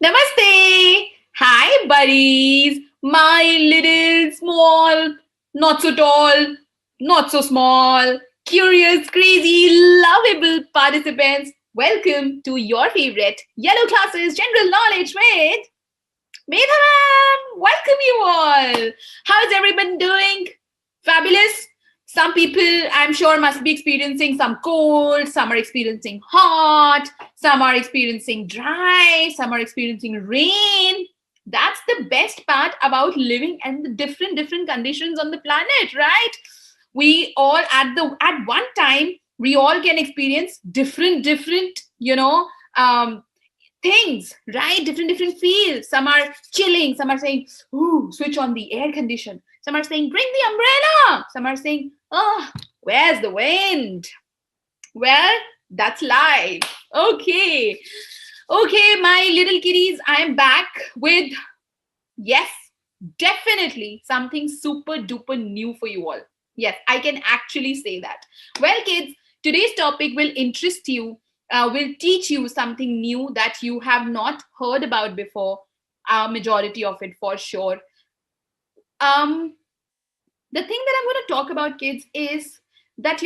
Namaste! Hi, buddies! My little small, not so tall, not so small, curious, crazy, lovable participants. Welcome to your favorite Yellow Classes General Knowledge with Medha ma'am. Welcome you all. How is everyone doing? Fabulous. Some people, I'm sure, must be experiencing some cold. Some are experiencing hot. Some are experiencing dry. Some are experiencing rain. That's the best part about living in the different conditions on the planet, right? We all at one time we all can experience different things, right? Different feels. Some are chilling, some are saying, ooh, switch on the air condition. Some are saying, bring the umbrella. Some are saying, oh, where's the wind? Well, that's life. Okay. Okay, my little kitties, I am back with, yes, definitely something super duper new for you all. Yes, I can actually say that. Well, kids, today's topic will interest you, will teach you something new that you have not heard about before, majority of it for sure. Um, the thing that I'm going to talk about, kids, is that,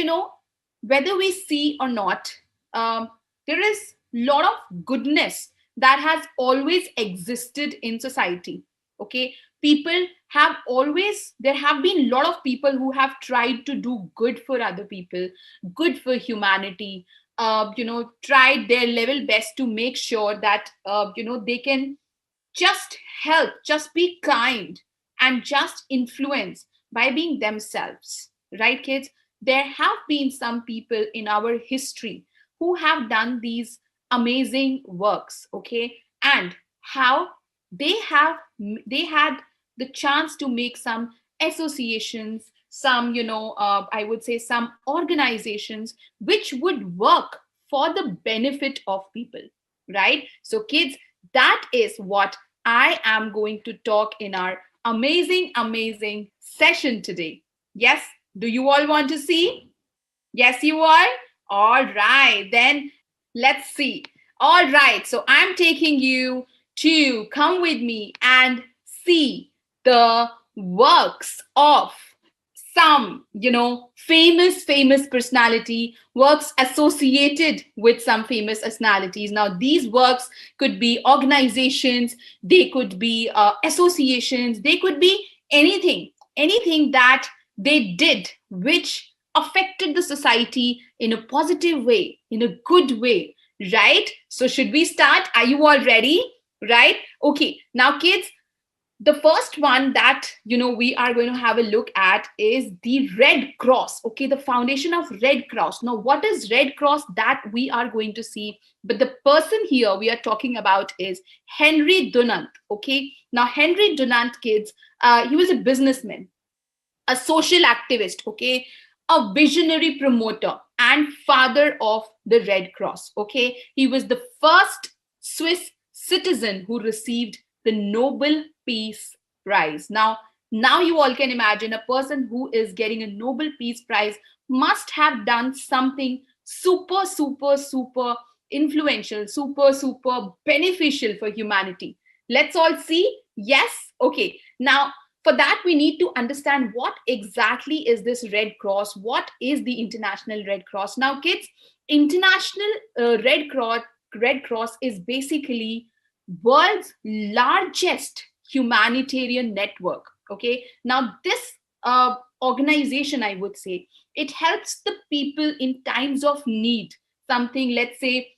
whether we see or not, there is a lot of goodness that has always existed in society. Okay. People have always, there have been a lot of people who have tried to do good for other people, good for humanity, tried their level best to make sure that, they can just help, just be kind, and just influence by being themselves. Right, kids? There have been some people in our history who have done these amazing works, okay? And how they had the chance to make some associations, some, I would say some organizations which would work for the benefit of people, right? So, kids, that is what I am going to talk in our amazing session today. Yes, do you all want to see? Yes, you are? All right, then let's see. All right, so I'm taking you to come with me and see the works of some, famous personality, works associated with some famous personalities. Now, these works could be organizations, they could be associations, they could be anything that they did which affected the society in a positive way, in a good way, right? So, should we start? Are you all ready? Right? Okay. Now, kids, the first one that we are going to have a look at is the Red Cross. Okay, the foundation of Red Cross. Now, what is Red Cross? That we are going to see, but the person here we are talking about is Henry Dunant. Okay, now Henry Dunant, kids, he was a businessman, a social activist, okay, a visionary promoter, and father of the Red Cross. Okay, he was the first Swiss citizen who received the Nobel Peace Prize. Now you all can imagine a person who is getting a Nobel Peace Prize must have done something super influential, super beneficial for humanity. Let's all see. Yes. Okay. Now, for that, we need to understand what exactly is this Red Cross. What is the International Red Cross? Now, kids, International Red Cross is basically world's largest humanitarian network. Okay, now this organization, I would say, it helps the people in times of need. Something, let's say,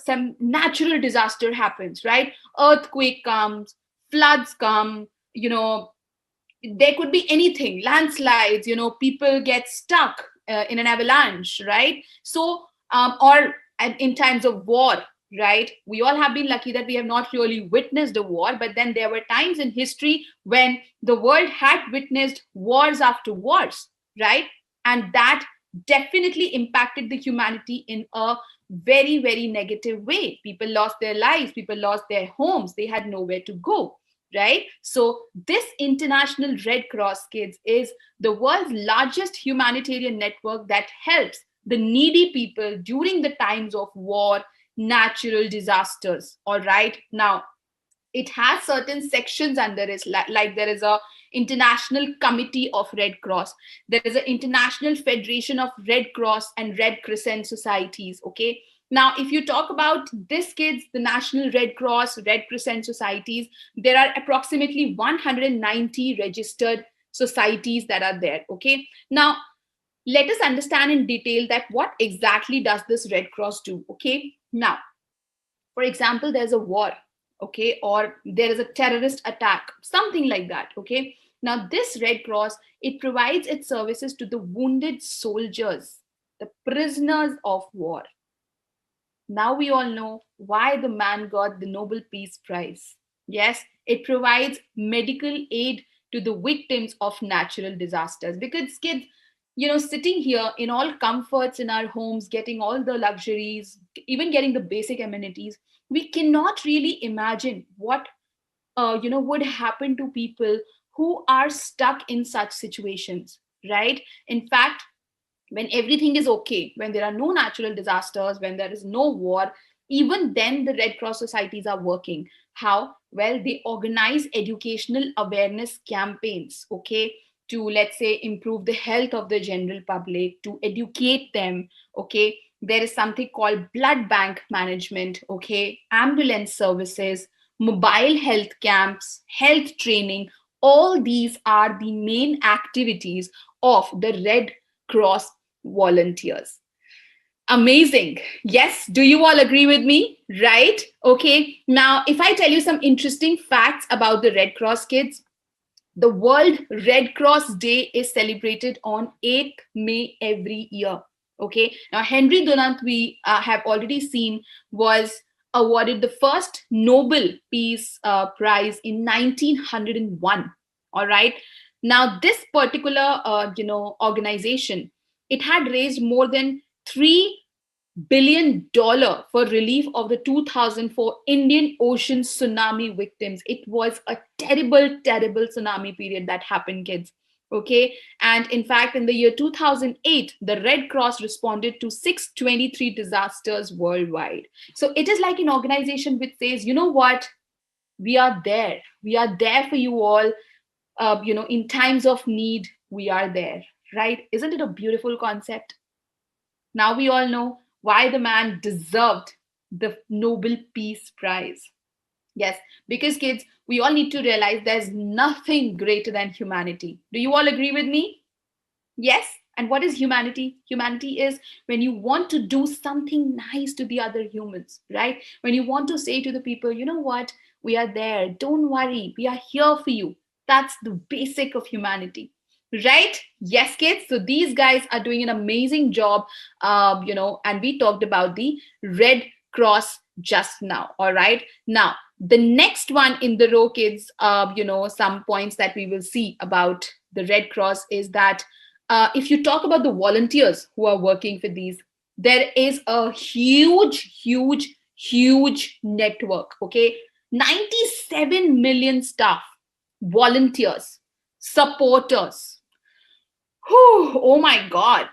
some natural disaster happens, right? Earthquake comes, floods come, there could be anything, landslides, people get stuck in an avalanche, right? So or in times of war, right? We all have been lucky that we have not really witnessed a war, but then there were times in history when the world had witnessed wars after wars, right? And that definitely impacted the humanity in a very negative way. People lost their lives, people lost their homes, they had nowhere to go, right? So this International Red Cross, kids, is the world's largest humanitarian network that helps the needy people during the times of war, natural disasters. All right. Now, it has certain sections under it, like there is a International Committee of Red Cross, there is an International Federation of Red Cross and Red Crescent Societies. Okay, now if you talk about this, kids, the National Red Cross, Red Crescent Societies, there are approximately 190 registered societies that are there. Okay, now let us understand in detail that what exactly does this Red Cross do. Okay, now for example, there's a war, okay, or there is a terrorist attack, something like that. Okay, now this Red Cross, it provides its services to the wounded soldiers, the prisoners of war. Now we all know why the man got the Nobel Peace Prize. Yes, it provides medical aid to the victims of natural disasters. Because kids, sitting here in all comforts in our homes, getting all the luxuries, even getting the basic amenities, we cannot really imagine what would happen to people who are stuck in such situations, right? In fact, when everything is okay, when there are no natural disasters, when there is no war, even then the Red Cross societies are working. How? Well, they organize educational awareness campaigns, okay, to, let's say, improve the health of the general public, to educate them. Okay, there is something called blood bank management, okay, ambulance services, mobile health camps, health training. All these are the main activities of the Red Cross volunteers. Amazing. Yes. Do you all agree with me? Right? Okay. Now, if I tell you some interesting facts about the Red Cross, kids, the World Red Cross Day is celebrated on 8th May every year. Okay. Now, Henry Dunant, we have already seen, was awarded the first Nobel Peace Prize in 1901. All right. Now, this particular, organization, it had raised more than $3 billion for relief of the 2004 Indian Ocean tsunami victims. It was a terrible, terrible tsunami period that happened, kids. Okay. And in fact, in the year 2008, the Red Cross responded to 623 disasters worldwide. So it is like an organization which says, you know what? We are there. We are there for you all. In times of need, we are there, right? Isn't it a beautiful concept? Now we all know why the man deserved the Nobel Peace Prize. Yes, because kids, we all need to realize there's nothing greater than humanity. Do you all agree with me? Yes. And what is humanity? Humanity is when you want to do something nice to the other humans, right? When you want to say to the people, you know what? We are there. Don't worry. We are here for you. That's the basic of humanity, right? Yes, kids. So these guys are doing an amazing job, and we talked about the Red Cross just now. All right. Now, the next one in the row, kids, some points that we will see about the Red Cross is that if you talk about the volunteers who are working for these, there is a huge, huge, huge network. Okay, 97 million staff, volunteers, supporters. Whew, oh my God.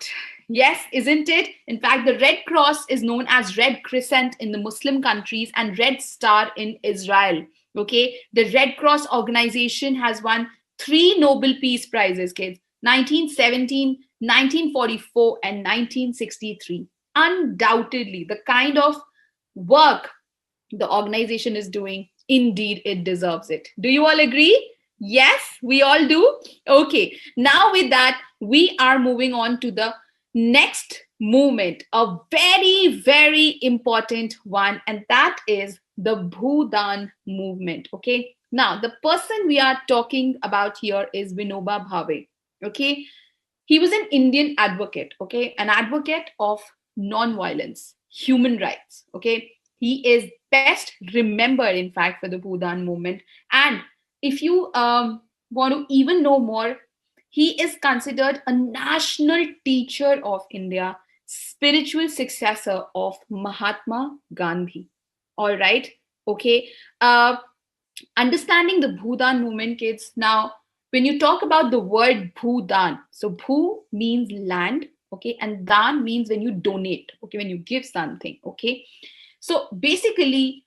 Yes, isn't it? In fact, the Red Cross is known as Red Crescent in the Muslim countries and Red Star in Israel. Okay, the Red Cross organization has won 3 Nobel Peace Prizes, kids. 1917, 1944, and 1963. Undoubtedly, the kind of work the organization is doing, indeed, it deserves it. Do you all agree? Yes, we all do. Okay, now with that, we are moving on to the next movement, a very, very important one, and that is the Bhudan movement. Okay, now the person we are talking about here is Vinoba Bhave. Okay, he was an Indian advocate, okay, an advocate of non-violence, human rights. Okay, he is best remembered, in fact, for the Bhudan movement. And if you want to even know more, he is considered a national teacher of India, spiritual successor of Mahatma Gandhi. All right, okay. Understanding the Bhudan movement, kids. Now, when you talk about the word Bhudan, so Bhu means land, okay, and Dan means when you donate, okay, when you give something, okay. So basically,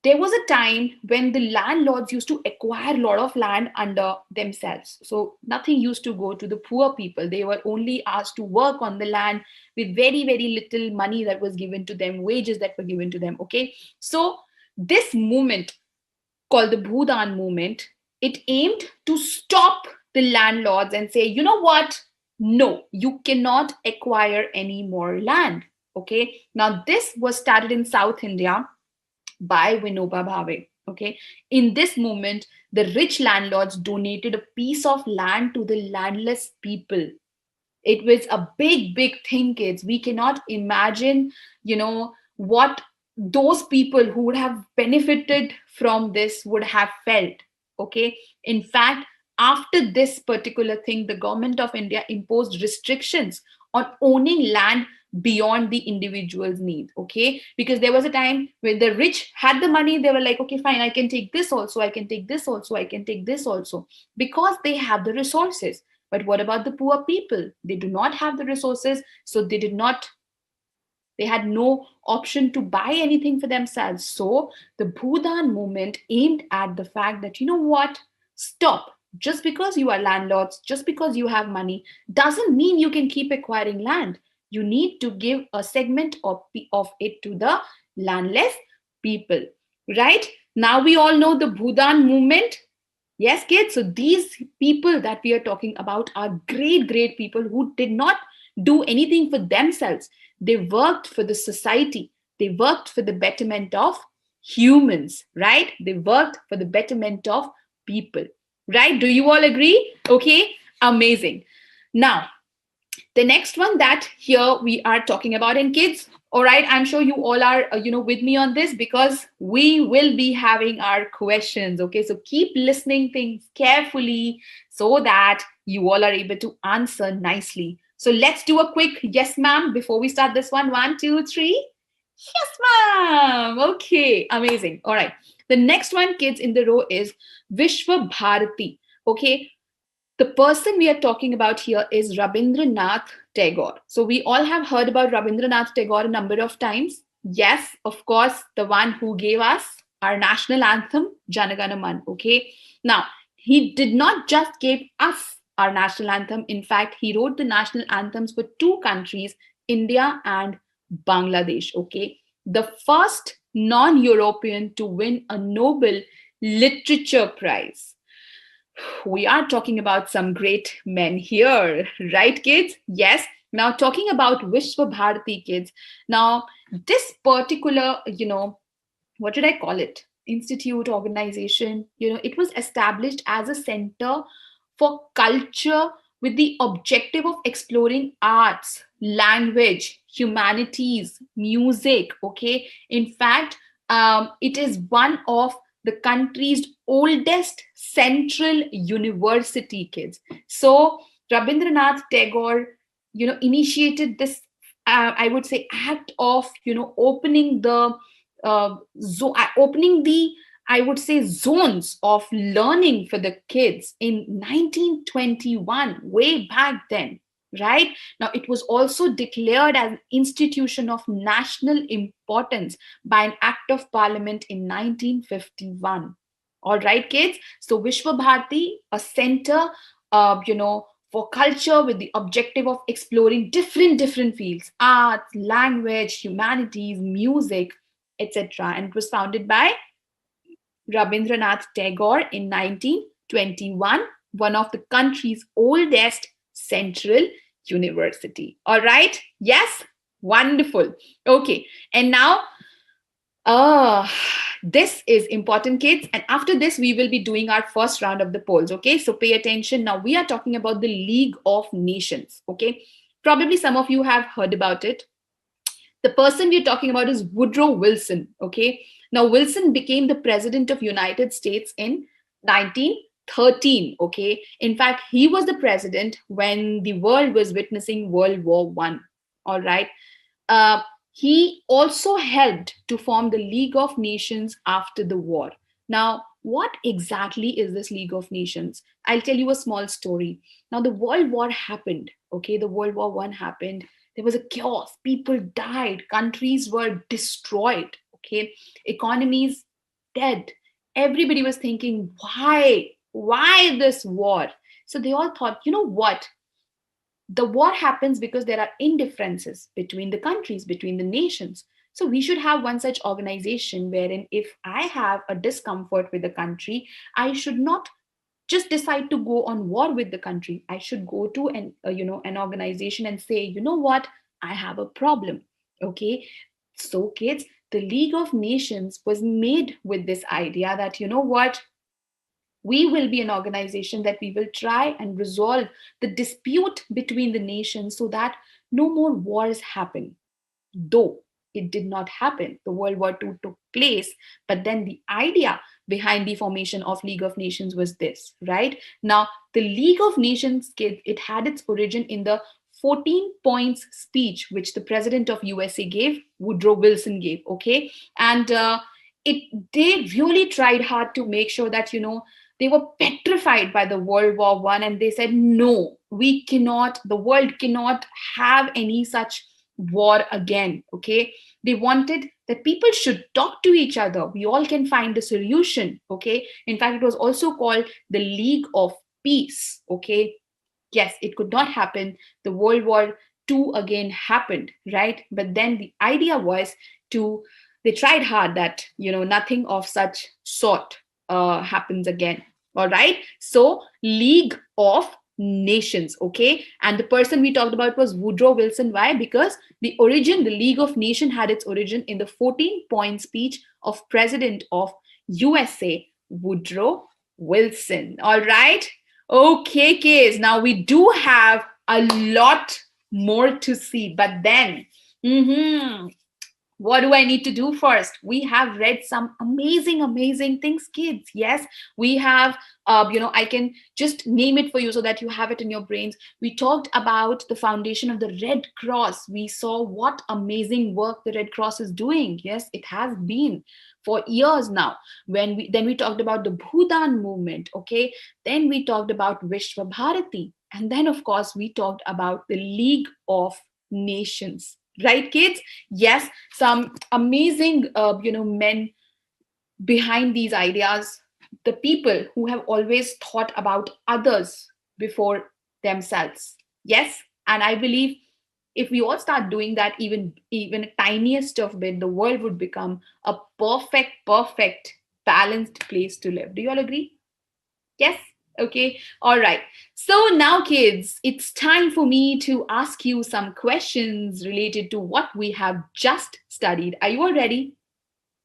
there was a time when the landlords used to acquire a lot of land under themselves. So nothing used to go to the poor people. They were only asked to work on the land with very, very little money that was given to them, wages that were given to them. Okay. So this movement called the Bhudan movement, it aimed to stop the landlords and say, you know what? No, you cannot acquire any more land. Okay. Now, this was started in South India by Vinoba Bhave. Okay. In this movement, the rich landlords donated a piece of land to the landless people. It was a big, big thing, kids. We cannot imagine, what those people who would have benefited from this would have felt. Okay. In fact, after this particular thing, the government of India imposed restrictions on owning land beyond the individual's need. Okay. Because there was a time when the rich had the money, they were like, okay, fine, I can take this also, I can take this also, I can take this also, because they have the resources. But what about the poor people? They do not have the resources, so they had no option to buy anything for themselves. So the Bhudan movement aimed at the fact that, you know what? Stop. Just because you are landlords, just because you have money, doesn't mean you can keep acquiring land. You need to give a segment of it to the landless people. Right? Now we all know the Bhudan movement. Yes, kids. So these people that we are talking about are great, great people who did not do anything for themselves. They worked for the society. They worked for the betterment of humans, right? They worked for the betterment of people, right? Do you all agree? Okay, amazing. Now, the next one that here we are talking about in kids. All right, I'm sure you all are with me on this, because we will be having our questions. Okay, so keep listening things carefully so that you all are able to answer nicely. So let's do a quick yes ma'am before we start this one. 1 2 3. Yes ma'am. Okay, amazing. All right, the next one, kids, in the row is Visva Bharati. Okay, the person we are talking about here is Rabindranath Tagore. So we all have heard about Rabindranath Tagore a number of times. Yes, of course, the one who gave us our national anthem, Jana Gana Man. Okay. Now, he did not just give us our national anthem. In fact, he wrote the national anthems for two countries, India and Bangladesh. Okay. The first non-European to win a Nobel Literature Prize. We are talking about some great men here, right, kids? Yes. Now, talking about Visva Bharati, kids. Now, this particular, what should I call it? Institute, organization, it was established as a center for culture with the objective of exploring arts, language, humanities, music. Okay. In fact, it is one of the country's oldest central university, kids. So Rabindranath Tagore, initiated this, I would say, act of, opening the opening the, I would say, zones of learning for the kids in 1921, way back then. Right now, it was also declared as an institution of national importance by an act of parliament in 1951. All right, kids. So Vishwa Bharati, a center, for culture with the objective of exploring different fields: arts, language, humanities, music, etc. And it was founded by Rabindranath Tagore in 1921, one of the country's oldest central university. All right. Yes. Wonderful. Okay. And now, this is important, kids. And after this, we will be doing our first round of the polls. Okay. So pay attention. Now we are talking about the League of Nations. Okay. Probably some of you have heard about it. The person we're talking about is Woodrow Wilson. Okay. Now, Wilson became the president of United States in 1913. Okay. In fact, he was the president when the world was witnessing World War I. All right. He also helped to form the League of Nations after the war. Now, what exactly is this League of Nations? I'll tell you a small story. Now, the World War happened. Okay. The World War I happened. There was a chaos. People died. Countries were destroyed. Okay. Economies dead. Everybody was thinking, why this war? So they all thought, you know what, the war happens because there are indifferences between the countries, between the nations. So we should have one such organization wherein if I have a discomfort with the country, I should not just decide to go on war with the country. I should go to an organization and say, you know what, I have a problem. Okay, so kids, the League of Nations was made with this idea that, you know what, we will be an organization that we will try and resolve the dispute between the nations so that no more wars happen. Though it did not happen, the World War II took place, but then the idea behind the formation of League of Nations was this, right? Now, the League of Nations, kids, it had its origin in the 14 points speech which the president of USA gave, Woodrow Wilson gave, okay? And they really tried hard to make sure that, they were petrified by the World War One, and they said, no, we cannot, the world cannot have any such war again. Okay, they wanted that people should talk to each other, we all can find a solution. Okay, in fact, it was also called the League of Peace. Okay, yes, it could not happen. The World War II again happened, right? But then the idea was they tried hard that, nothing of such sort happens again. All right. So, League of Nations. Okay. And the person we talked about was Woodrow Wilson. Why? Because the League of Nations had its origin in the 14-point speech of President of USA, Woodrow Wilson. All right. Okay, kids. Now we do have a lot more to see, but then, what do I need to do first? We have read some amazing things, kids. Yes, we have, I can just name it for you so that you have it in your brains. We talked about the foundation of the Red Cross. We saw what amazing work the Red Cross is doing. Yes, it has been for years now. Then we talked about the Bhudan movement. Okay, then we talked about Visva Bharati, and then of course we talked about the League of Nations. Right, kids? Yes, some amazing, men behind these ideas, the people who have always thought about others before themselves. Yes, and I believe if we all start doing that, even tiniest of bit, the world would become a perfect, balanced place to live. Do you all agree? Yes? Okay, all right. So now, kids, it's time for me to ask you some questions related to what we have just studied. Are you all ready?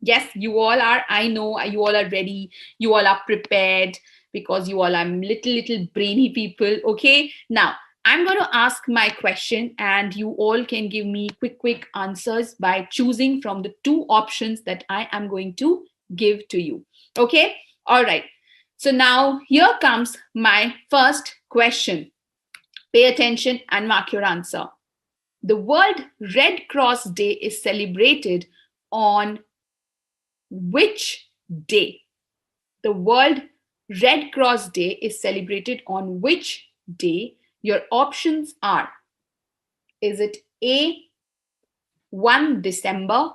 Yes, you all are. I know you all are ready. You all are prepared because you all are little brainy people. Okay, now I'm going to ask my question and you all can give me quick answers by choosing from the two options that I am going to give to you. Okay, all right. So now here comes my first question. Pay attention and mark your answer. The World Red Cross Day is celebrated on which day? The World Red Cross Day is celebrated on which day? Your options are, is it A, 1 December,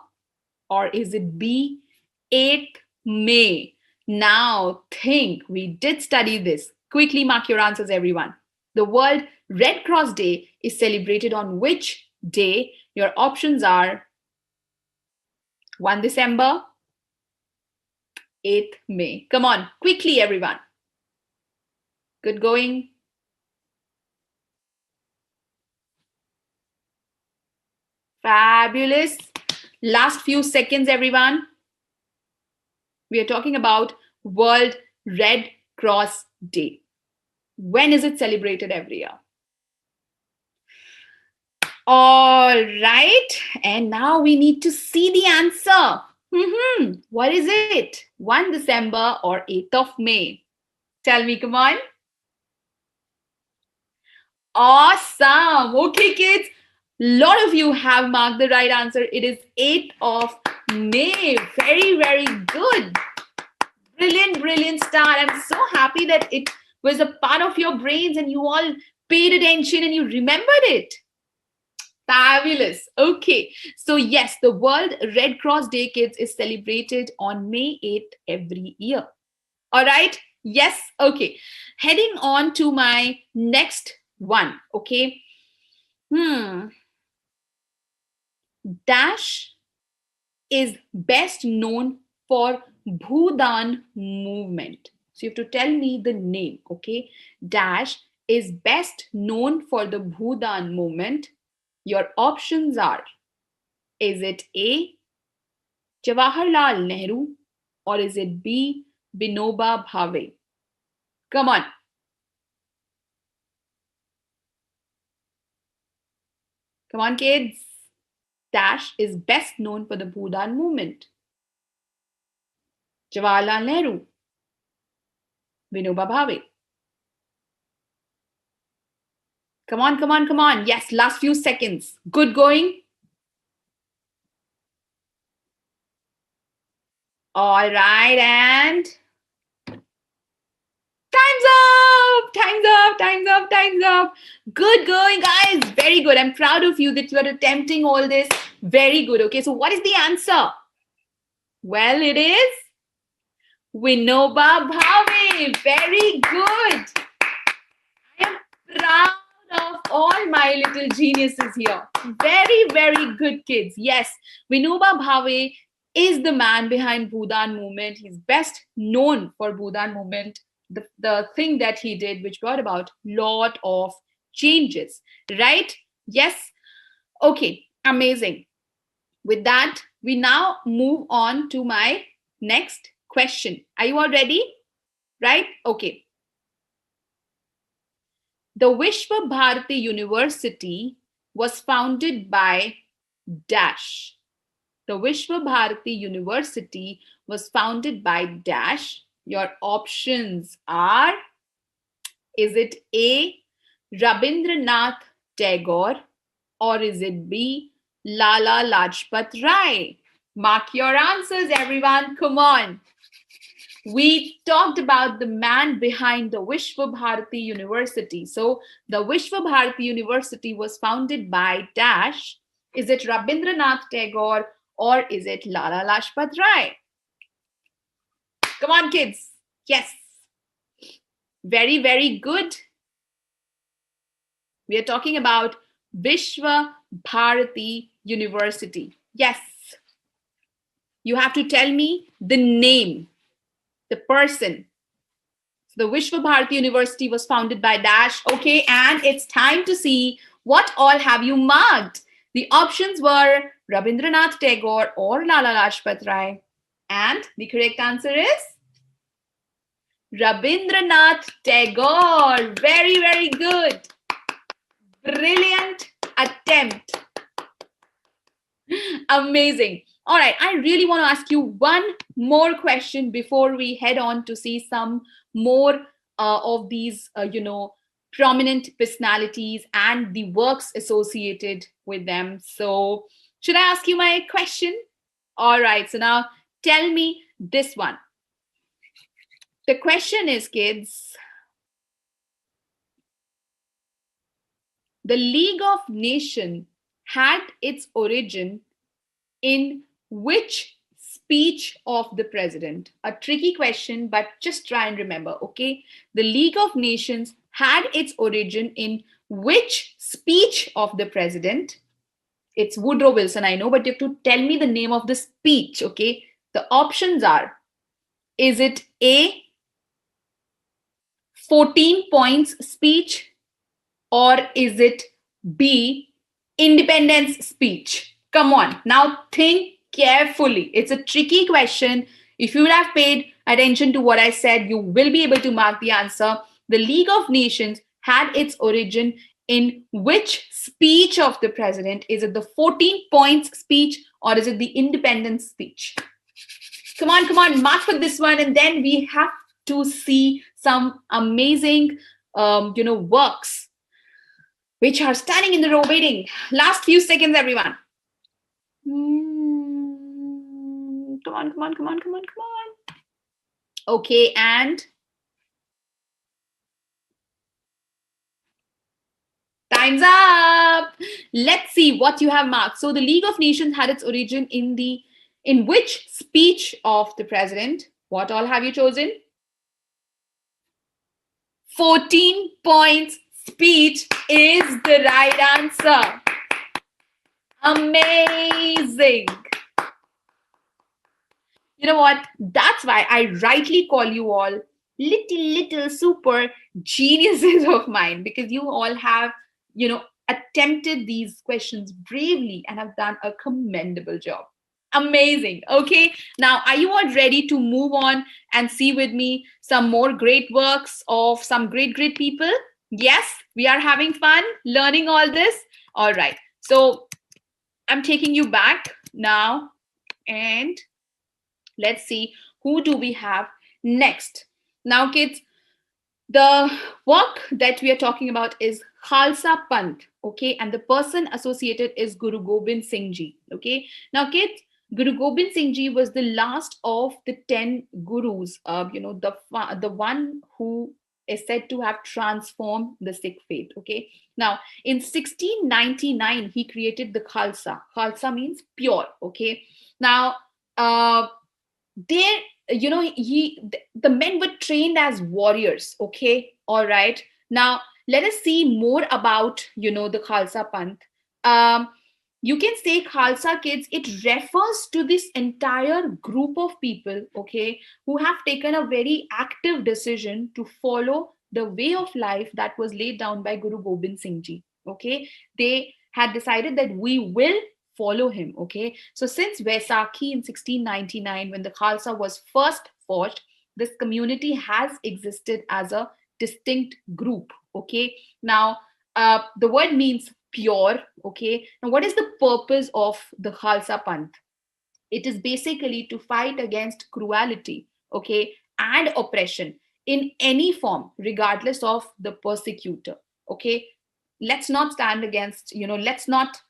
or is it B, 8th May? Now think, we did study this. Quickly mark your answers, everyone. The World Red Cross Day is celebrated on which day? Your options are 1 December, 8th May. Come on, quickly, everyone. Good going. Fabulous. Last few seconds, everyone. We are talking about World Red Cross Day. When is it celebrated every year? All right. And now we need to see the answer. What is it? 1 December or 8th of May? Tell me, come on. Awesome. Okay, kids. A lot of you have marked the right answer. It is 8th of May. Very good. Brilliant start. I'm so happy that it was a part of your brains and you all paid attention and you remembered it. Fabulous. Okay. So yes, the World Red Cross Day, kids, is celebrated on May 8th every year. All right. Yes. Okay. Heading on to my next one. Okay. Dash is best known for Bhudan movement. So you have to tell me the name. Okay. Dash is best known for the Bhudan movement. Your options are, is it A, Jawaharlal Nehru, or is it B, Vinoba Bhave? Come on. Come on, kids. Dash is best known for the Bhudan movement. Jawaharlal Nehru, Vinoba Bhave. Come on, come on, come on. Yes, last few seconds. Good going. All right, and time's up, time's up, time's up, time's up. Good going, guys. Very good. I'm proud of you that you are attempting all this. Very good. Okay, so what is the answer? Well, it is Vinoba Bhave. Very good. I am proud of all my little geniuses here. Very, very good kids. Yes, Vinoba Bhave is the man behind Bhudan movement. He's best known for Bhudan movement, the thing that he did, which brought about lot of changes, right? Yes. Okay, amazing. With that, we now move on to my next question. Are you all ready? Right? Okay. The Visva Bharati University was founded by Dash. The Visva Bharati University was founded by Dash. Your options are, is it A, Rabindranath Tagore, or is it B, Lala Lajpat Rai? Mark your answers, everyone. Come on. We talked about the man behind the Visva Bharati University. So the Visva Bharati University was founded by Dash. Is it Rabindranath Tagore or is it Lala Lajpat Rai? Come on, kids. Yes. Very, very good. We are talking about Visva Bharati University. Yes. You have to tell me the name, the person. The Visva Bharati University was founded by Dash. Okay, and it's time to see what all have you marked. The options were Rabindranath Tagore or Lala Lajpat Rai. And the correct answer is Rabindranath Tagore. Very, very good. Brilliant attempt. Amazing. All right, I really want to ask you one more question before we head on to see some more of these, prominent personalities and the works associated with them. So, should I ask you my question? All right, so now tell me this one. The question is, kids, the League of Nations had its origin in which speech of the president? A tricky question, but just try and remember, okay? The League of Nations had its origin in which speech of the president? It's Woodrow Wilson, I know, but you have to tell me the name of the speech, okay? The options are, is it A, 14 points speech, or is it B, independence speech? Come on, now think carefully. It's a tricky question. If you would have paid attention to what I said, you will be able to mark the answer. The League of Nations had its origin in which speech of the president? Is it the 14 points speech or is it the independence speech? Come on, mark for this one. And then we have to see some amazing, works which are standing in the row waiting. Last few seconds, everyone. Come on. Okay, and time's up. Let's see what you have marked. So the League of Nations had its origin in which speech of the president? What all have you chosen? 14 points speech is the right answer. Amazing. You know what? That's why I rightly call you all little super geniuses of mine, because you all have, attempted these questions bravely and have done a commendable job. Amazing. Okay. Now, are you all ready to move on and see with me some more great works of some great people? Yes, we are having fun learning all this. All right. So I'm taking you back now, and let's see who do we have next. Now, kids, the work that we are talking about is Khalsa Panth, okay, and the person associated is Guru Gobind Singh Ji, okay. Now, kids, Guru Gobind Singh Ji was the last of the 10 gurus, the one who is said to have transformed the Sikh faith, okay. Now, in 1699, he created the Khalsa. Khalsa means pure, okay. Now, there, the men were trained as warriors, okay. All right, now let us see more about the Khalsa Panth. You can say Khalsa, kids, it refers to this entire group of people, okay, who have taken a very active decision to follow the way of life that was laid down by Guru Gobind Singh Ji, okay. They had decided that we will follow him, okay. So since Vaisakhi in 1699, when the Khalsa was first forged, this community has existed as a distinct group, okay. Now, the word means pure, okay. Now, what is the purpose of the Khalsa Panth? It is basically to fight against cruelty, okay, and oppression in any form, regardless of the persecutor, okay. Let's not stand against, let's not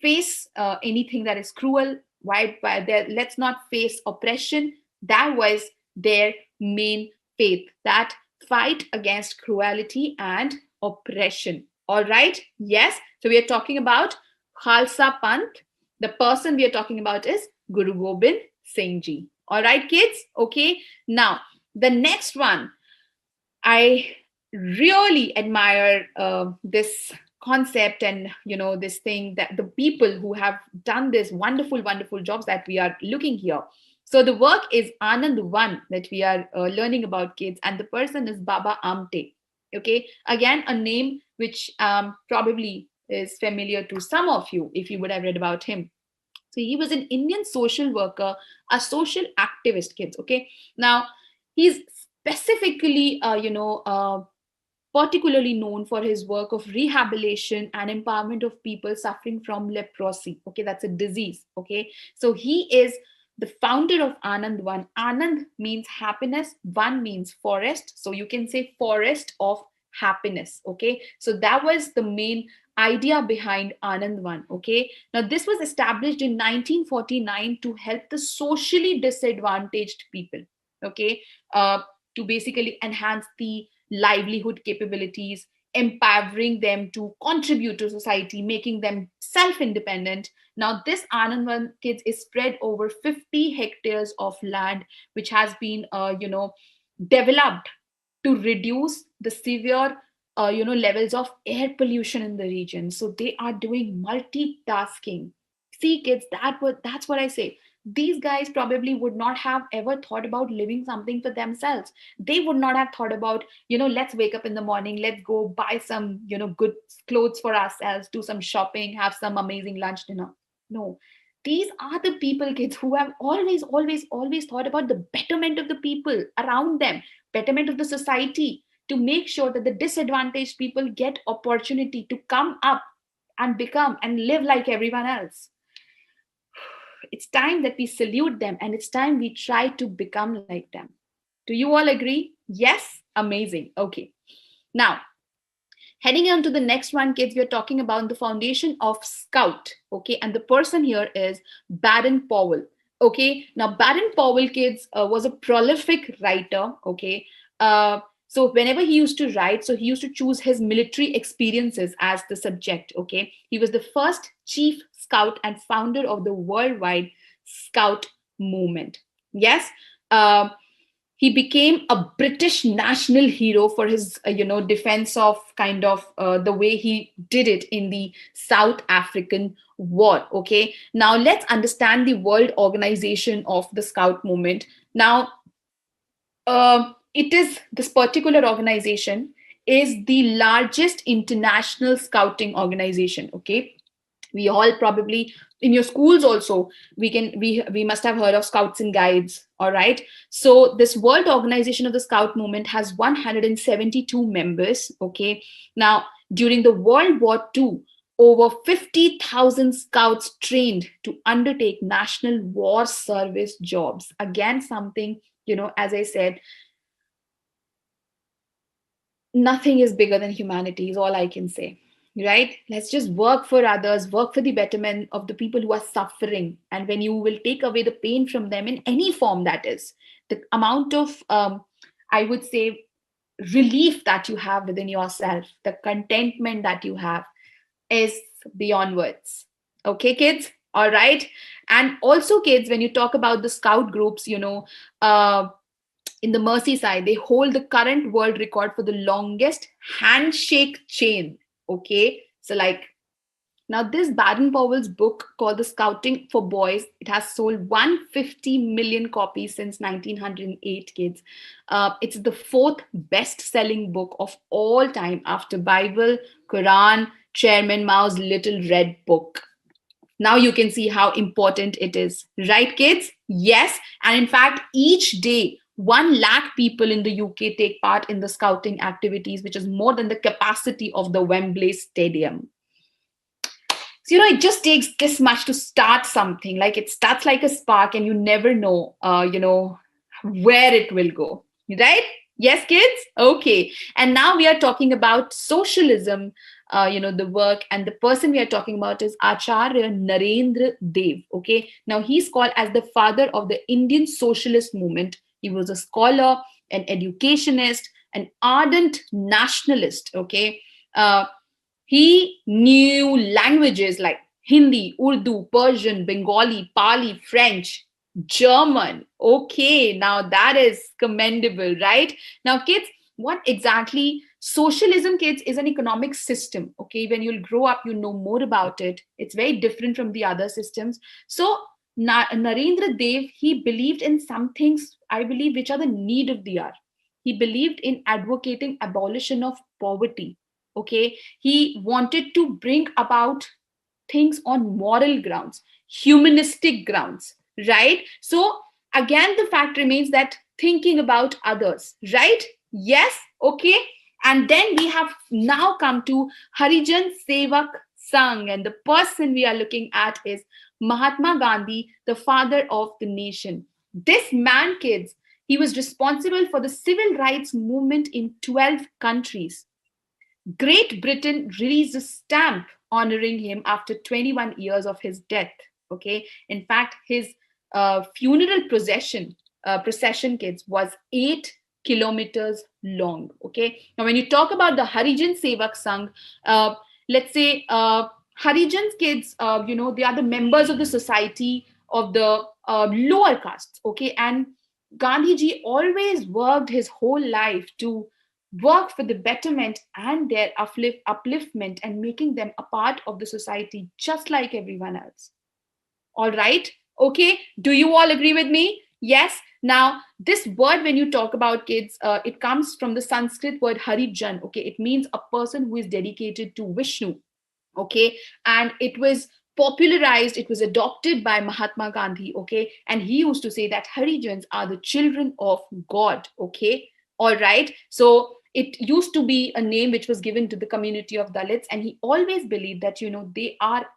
face anything that is cruel. Let's not face oppression. That was their main faith, that fight against cruelty and oppression. All right, yes. So we are talking about Khalsa Panth. The person we are talking about is Guru Gobind Singh Ji. All right, kids. Okay, now the next one, I really admire this concept and this thing, that the people who have done this wonderful jobs that we are looking here. So the work is Anand One that we are learning about, kids, and the person is Baba Amte, okay. Again, a name which probably is familiar to some of you if you would have read about him. So he was an Indian social worker, a social activist, kids, okay. Now, he's specifically particularly known for his work of rehabilitation and empowerment of people suffering from leprosy, okay. That's a disease, okay. So he is the founder of Anand One. Anand means happiness, One means forest, so you can say forest of happiness, okay. So that was the main idea behind Anand One, okay. Now, this was established in 1949 to help the socially disadvantaged people, okay, to basically enhance the livelihood capabilities, empowering them to contribute to society, making them self-independent. Now, this Anand One, kids, is spread over 50 hectares of land, which has been, developed to reduce the severe, levels of air pollution in the region. So they are doing multitasking. See, kids, that's what I say. These guys probably would not have ever thought about living something for themselves. They would not have thought about, let's wake up in the morning, let's go buy some, good clothes for ourselves, do some shopping, have some amazing lunch, dinner. No, these are the people, kids, who have always thought about the betterment of the people around them, betterment of the society, to make sure that the disadvantaged people get opportunity to come up and become and live like everyone else. It's time that we salute them, and it's time we try to become like them. Do you all agree? Yes? Amazing. Okay. Now, heading on to the next one, kids, we're talking about the foundation of Scout. Okay. And the person here is Baden Powell. Okay. Now, Baden Powell, kids, was a prolific writer. Okay. So whenever he used to write, so he used to choose his military experiences as the subject. Okay, he was the first chief scout and founder of the worldwide scout movement. Yes. uh, he became a British national hero for his defense of kind of the way he did it in the South African war. Okay, now let's understand the world organization of the scout movement. Now, it is this particular organization is the largest international scouting organization. Okay, we all probably in your schools also, we must have heard of scouts and guides. All right, so this world organization of the scout movement has 172 members. Okay, now during the World War II, over 50,000 scouts trained to undertake national war service jobs. Again, something, as I said, nothing is bigger than humanity, is all I can say. Right? Let's just work for others, work for the betterment of the people who are suffering. And when you will take away the pain from them in any form, that is, the amount of, I would say, relief that you have within yourself, the contentment that you have is beyond words. Okay, kids? All right. And also, kids, when you talk about the scout groups, in the Merseyside, they hold the current world record for the longest handshake chain. Okay, so like, now this Baden-Powell's book called The Scouting for Boys, it has sold 150 million copies since 1908, kids. It's the fourth best-selling book of all time after Bible, Quran, Chairman Mao's Little Red Book. Now you can see how important it is, right, kids? Yes, and in fact, each day, 1 lakh people in the UK take part in the scouting activities, which is more than the capacity of the Wembley Stadium. So, it just takes this much to start something. Like, it starts like a spark and you never know, where it will go, right? Yes, kids? Okay. And now we are talking about socialism, the work, and the person we are talking about is Acharya Narendra Dev. Okay. Now, he's called as the father of the Indian socialist movement. He was a scholar, an educationist, an ardent nationalist. Okay. He knew languages like Hindi, Urdu, Persian, Bengali, Pali, French, German. Okay, now that is commendable, right? Now, kids, what exactly socialism, kids, is an economic system. Okay, when you'll grow up, you know more about it. It's very different from the other systems. So, Narendra Dev, he believed in some things, I believe, which are the need of the hour. He believed in advocating abolition of poverty. Okay, he wanted to bring about things on moral grounds, humanistic grounds, right? So again, the fact remains that thinking about others, right? Yes, okay. And then we have now come to Harijan Sevak Sangh, and the person we are looking at is Mahatma Gandhi, the father of the nation. This man, kids, he was responsible for the civil rights movement in 12 countries. Great Britain released a stamp honoring him after 21 years of his death. Okay, in fact, his funeral procession, kids, was 8 kilometers long. Okay, now when you talk about the Harijan Sevak Sangh, let's say Harijan's kids, they are the members of the society of the lower castes. Okay, and Gandhiji always worked his whole life to work for the betterment and their upliftment and making them a part of the society just like everyone else. All right. Okay. Do you all agree with me? Yes. Now, this word, when you talk about kids, it comes from the Sanskrit word Harijan. Okay. It means a person who is dedicated to Vishnu. Okay. And it was popularized, it was adopted by Mahatma Gandhi. Okay. And he used to say that Harijans are the children of God. Okay. All right. So it used to be a name which was given to the community of Dalits. And he always believed that, they are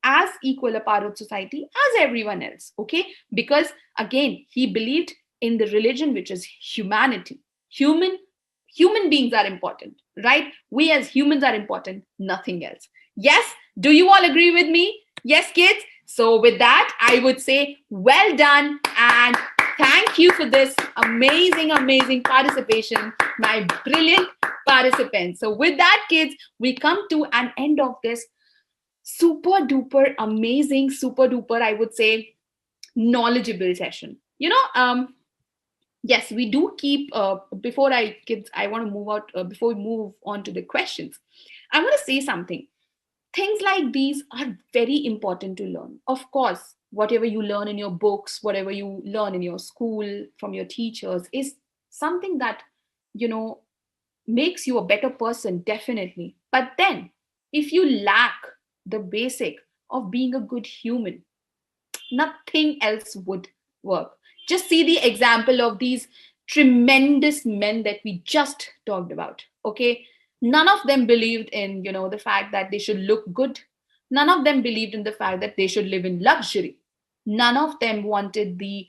as equal a part of society as everyone else. Okay. Because again, he believed in the religion, which is humanity. Human beings are important, right? We as humans are important, nothing else. Yes. Do you all agree with me? Yes, kids. So with that, I would say, well done and Thank you for this amazing, amazing participation, my brilliant participants. So with that, kids, we come to an end of this super duper amazing, super duper, I would say, knowledgeable session. Yes, we do keep, before I want to move out, before we move on to the questions, I want to say something. Things like these are very important to learn. Of course, whatever you learn in your books, whatever you learn in your school from your teachers is something that, you know, makes you a better person, definitely. But then, if you lack the basic of being a good human, nothing else would work. Just see the example of these tremendous men that we just talked about. Okay, none of them believed in, the fact that they should look good. None of them believed in the fact that they should live in luxury. None of them wanted the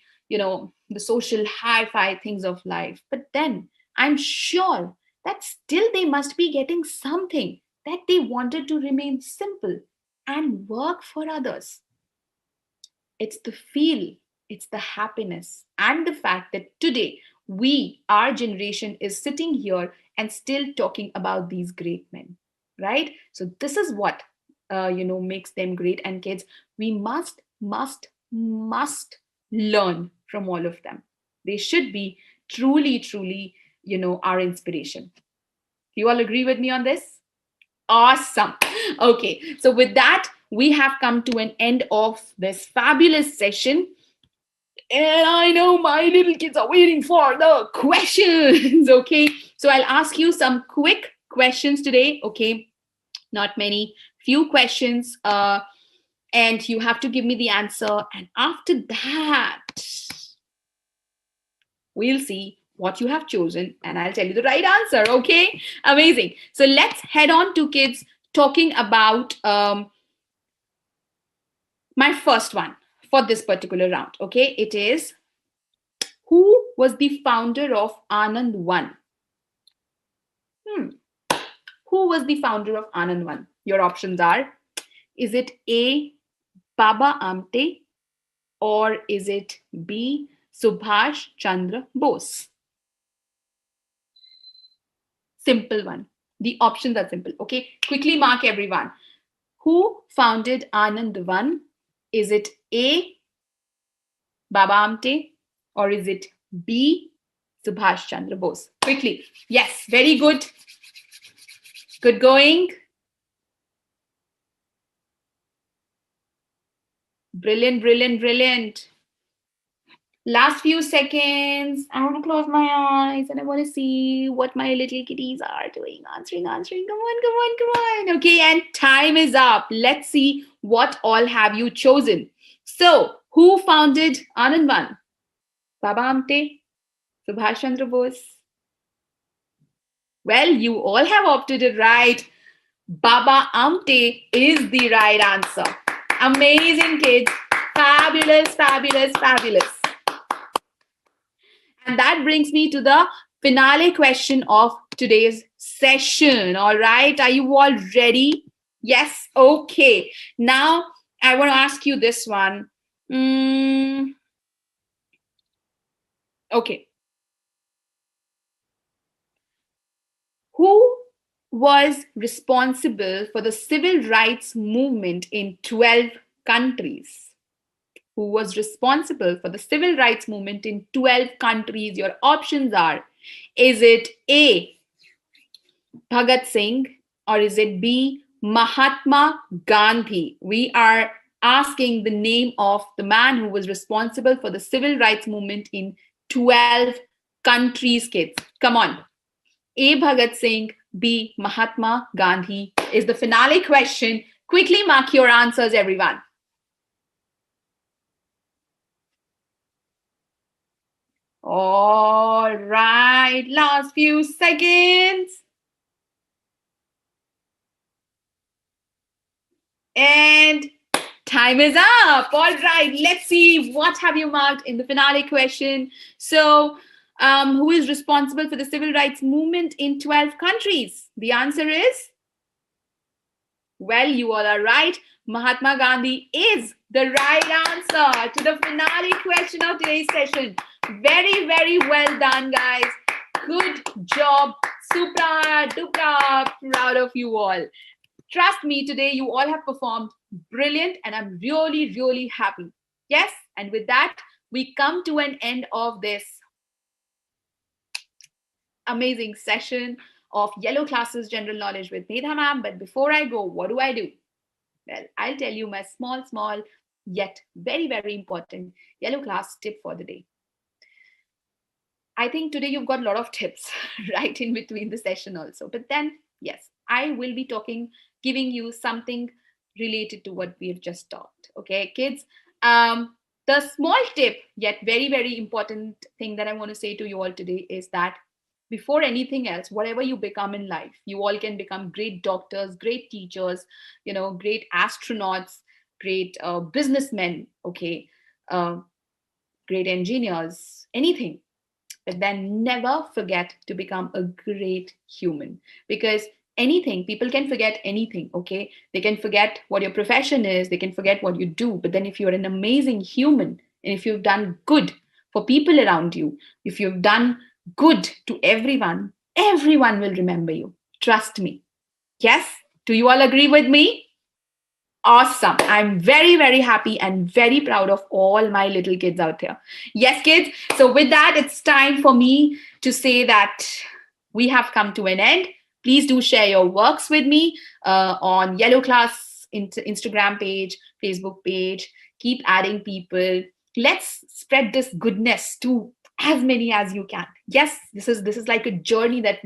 social hi-fi things of life. But then I'm sure that still they must be getting something, that they wanted to remain simple and work for others. It's the feel, it's the happiness, and the fact that today our generation, is sitting here and still talking about these great men, right? So this is what makes them great. And kids, we must learn from all of them. They should be truly, truly, our inspiration. You all agree with me on this? Awesome. Okay, so with that, we have come to an end of this fabulous session. And I know my little kids are waiting for the questions. Okay, so I'll ask you some quick questions today. Okay, not many, few questions. And you have to give me the answer. And after that, we'll see what you have chosen and I'll tell you the right answer. Okay, amazing. So let's head on to, kids, talking about my first one for this particular round. Okay, it is, who was the founder of Anand One? Who was the founder of Anand One? Your options are, is it A, Baba Amte, or is it B, Subhash Chandra Bose? Simple one. The options are simple. Okay, quickly mark everyone. Who founded Anand One? Is it A, Baba Amte, or is it B, Subhash Chandra Bose? Quickly. Yes, very good. Good going. Brilliant, brilliant, brilliant. Last few seconds. I want to close my eyes and I want to see what my little kitties are doing. Answering. Come on. Okay, and time is up. Let's see what all have you chosen. So, who founded Anand One? Baba Amte, Subhash Chandra Bose? Well, you all have opted it right. Baba Amte is the right answer. Amazing, kids. Fabulous, fabulous, fabulous. And that brings me to the finale question of today's session. All right. Are you all ready? Yes. Okay. Now, I want to ask you this one. Okay. Who was responsible for the civil rights movement in 12 countries? Who was responsible for the civil rights movement in 12 countries? Your options are, is it A, Bhagat Singh, or is it B, Mahatma Gandhi? We are asking the name of the man who was responsible for the civil rights movement in 12 countries, kids. Come on. A, Bhagat Singh, B, Mahatma Gandhi is the finale question. Quickly mark your answers, everyone. All right, last few seconds. And time is up. All right, let's see what have you marked in the finale question. So, who is responsible for the civil rights movement in 12 countries? The answer is, well, you all are right. Mahatma Gandhi is the right answer to the finale question of today's session. Very, very well done, guys. Good job. Super duper proud of you all. Trust me, today you all have performed brilliant and I'm really, really happy. Yes, and with that, we come to an end of this amazing session of Yellow Classes General Knowledge with Medha ma'am. But before I go, what do I do? Well, I'll tell you my small, yet very, very important Yellow Class tip for the day. I think today you've got a lot of tips right in between the session also. But then, yes, I will be giving you something related to what we've just taught. Okay, kids. The small tip, yet very, very important thing that I want to say to you all today is that before anything else, whatever you become in life, you all can become great doctors, great teachers, great astronauts, great businessmen, okay, great engineers, anything. But then never forget to become a great human, because anything, people can forget anything, okay? They can forget what your profession is, they can forget what you do. But then if you're an amazing human and if you've done good for people around you, if you've done good to everyone, everyone will remember you. Trust me. Yes? Do you all agree with me? Awesome. I'm very, very happy and very proud of all my little kids out there. Yes, kids. So with that, it's time for me to say that we have come to an end. Please do share your works with me on Yellow Class Instagram page, Facebook page. Keep adding people. Let's spread this goodness to as many as you can. Yes, this is like a journey that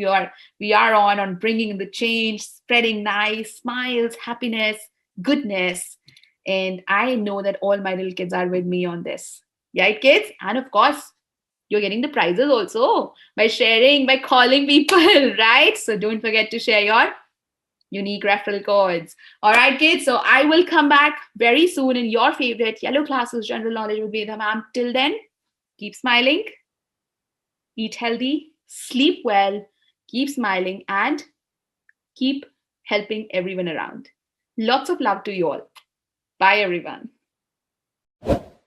we are on bringing the change, spreading nice smiles, happiness, goodness. And I know that all my little kids are with me on this. Right, kids? And of course, you're getting the prizes also by sharing, by calling people, right? So don't forget to share your unique referral codes. All right, kids. So I will come back very soon in your favorite Yellow Classes General Knowledge with Medha ma'am. Till then, keep smiling, eat healthy, sleep well, keep smiling, and keep helping everyone around. Lots of love to you all. Bye, everyone.